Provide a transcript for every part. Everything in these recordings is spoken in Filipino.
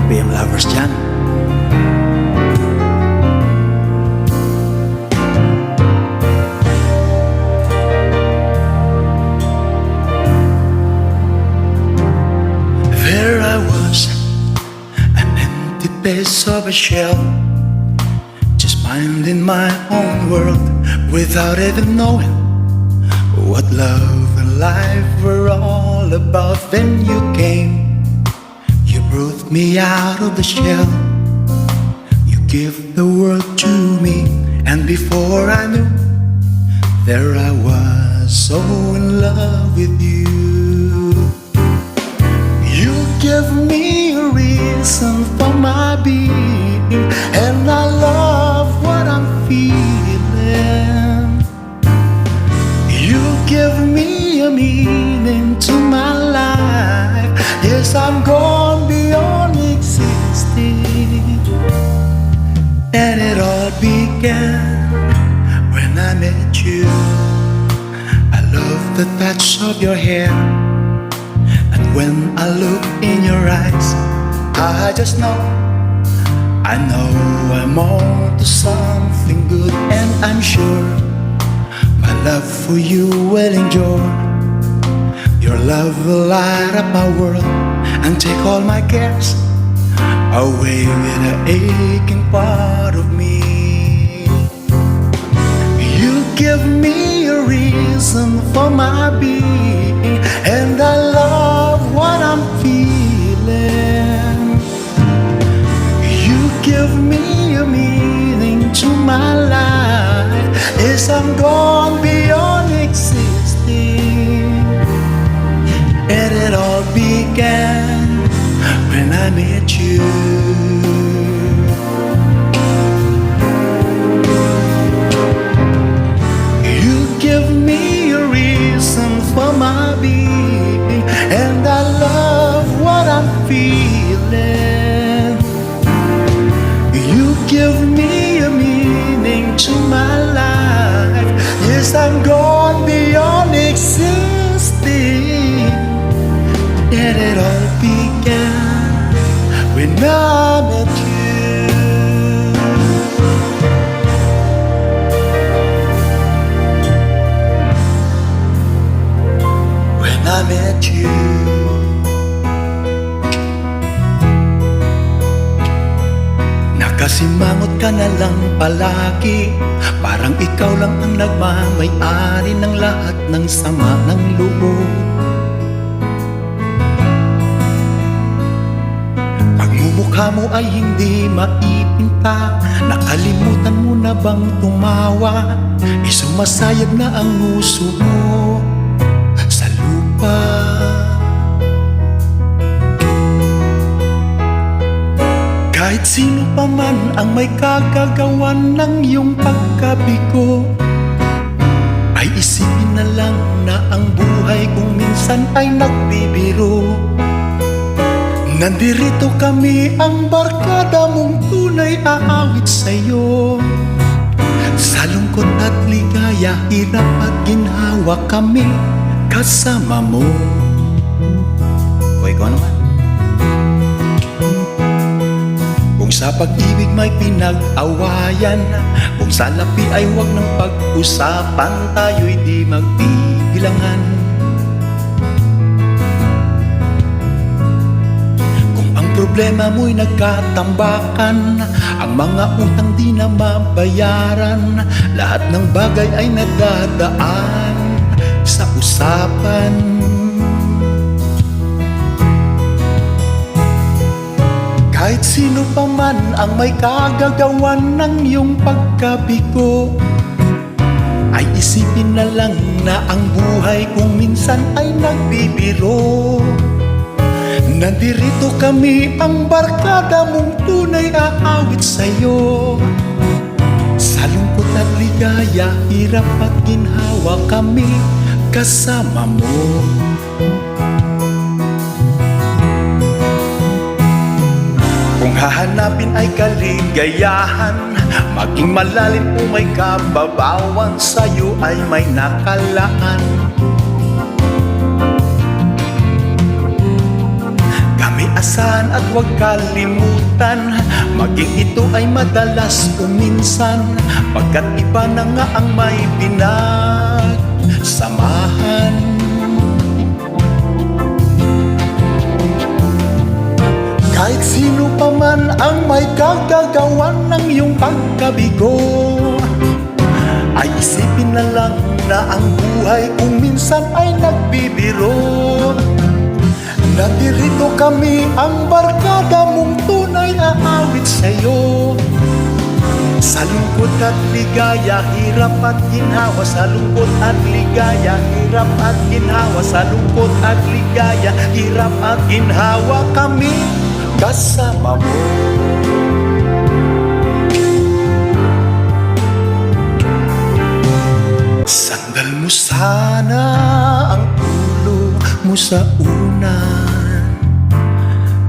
BM lovers dyan. There I was, an empty piece of a shell, just minding my own world without even knowing what love and life were all about. Then you came, you brought me out of the shell, you gave the world to me, and before I knew, there I was, so in love with you. You give me a reason for my being, and I love what I'm feeling. You give me a meaning to my life. Yes, I'm gone beyond existing. And it all began when I met you. I love the touch of your hair, and when I look in your eyes, I just know, I know I'm on to something good. And I'm sure my love for you will endure. Your love will light up my world and take all my cares away with the aching part of me. You give me a reason for my being, and I love what I'm feeling. You give me a meaning to my life. Yes, I'm gone beyond existing. And it all began when I met you. You give me a reason for my being, and I love what I'm feeling. You give me a meaning to my life. Yes, I'm gone beyond existing. And it all began when I met you. When I met you. Nakasimangot ka na lang palagi, parang ikaw lang ang nagmamay-ari ng lahat ng sama ng loob. Pagmumukha mo ay hindi maipinta, nakalimutan mo na bang tumawa? Isumasayag na ang nguso mo sa lupa. Kahit sino pa man ang may kagagawan ng iyong pagkabigo, ay isipin na lang na ang buhay kung minsan ay nagbibiro. Nandirito kami, ang barkada mong tunay aawit sa'yo. Sa lungkot at ligaya, hirap at ginhawa kami kasama mo. O ikaw naman. Kung sa pag-ibig may pinag-awayan, kung sa lapi ay huwag ng pag-usapan, tayo'y di magbibilangan. Kung ang problema mo'y nagkatambakan, ang mga utang di na mabayaran, lahat ng bagay ay nadadaan sa usapan. Kahit sino pa man ang may kagagawan ng iyong pagkabigo, ay isipin na lang na ang buhay kung minsan ay nagbibiro. Nandirito kami, ang barkada mong tunay aawit sa'yo. Sa lungkot at ligaya, hirap at ginhawa kami kasama mo. Kung hahanapin ay kaligayahan, maging malalim o may kababawan, sa'yo ay may nakalaan. Kami Takasan at huwag kalimutan, maging ito ay madalas o minsan, pagkat iba na nga ang may pinagsamahan. Kahit sino pa man ang may kagagawan ng iyong pagkabigo, ay isipin na lang na ang buhay kung minsan ay nagbibiro. Nadirito kami ang barkada mong tunay na awit sa'yo. Sa lungkot at ligaya, hirap at ginhawa. Sa lungkot at ligaya, hirap at ginhawa. Sa lungkot at ligaya, hirap at ginhawa, kami kasama mo. Sandal mo sana ang ulo mo sa unan,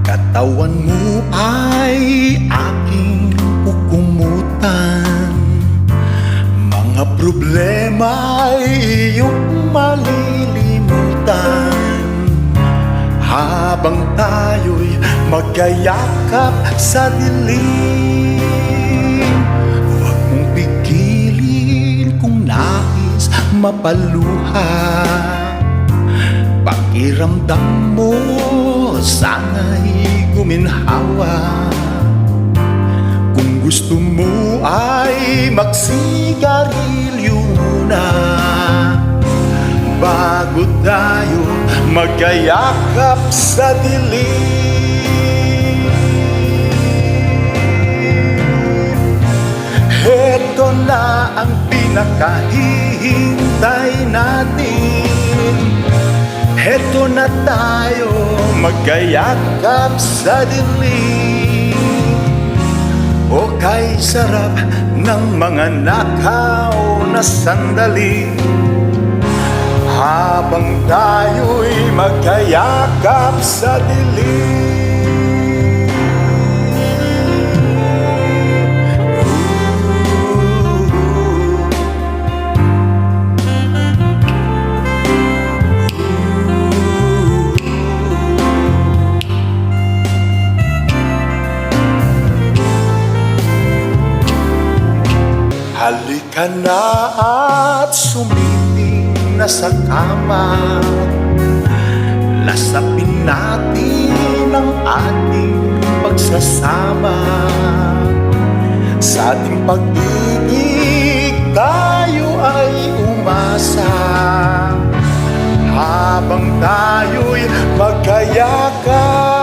katawan mo ay aking kukumutan. Mga problema ay iyong malilimutan, habang tayo'y magkayakap sa dilim. Huwag mong pigilin kung nais mapaluha, pakiramdam mo sana'y guminhawa. Kung gusto mo ay magsigarilyo muna, bago tayo magkayakap sa dilim. Heto na ang pinakahihintay natin, heto na tayo magkayakap sa dilim. O kay sarap ng mga nakaw na sandali, habang tayo'y magkayakap sa dilim. Halika na at sumiping na sa kama, lasapin natin ang ating pagsasama. Sa ating pag-ibig tayo ay umasa, habang tayo'y magkayakap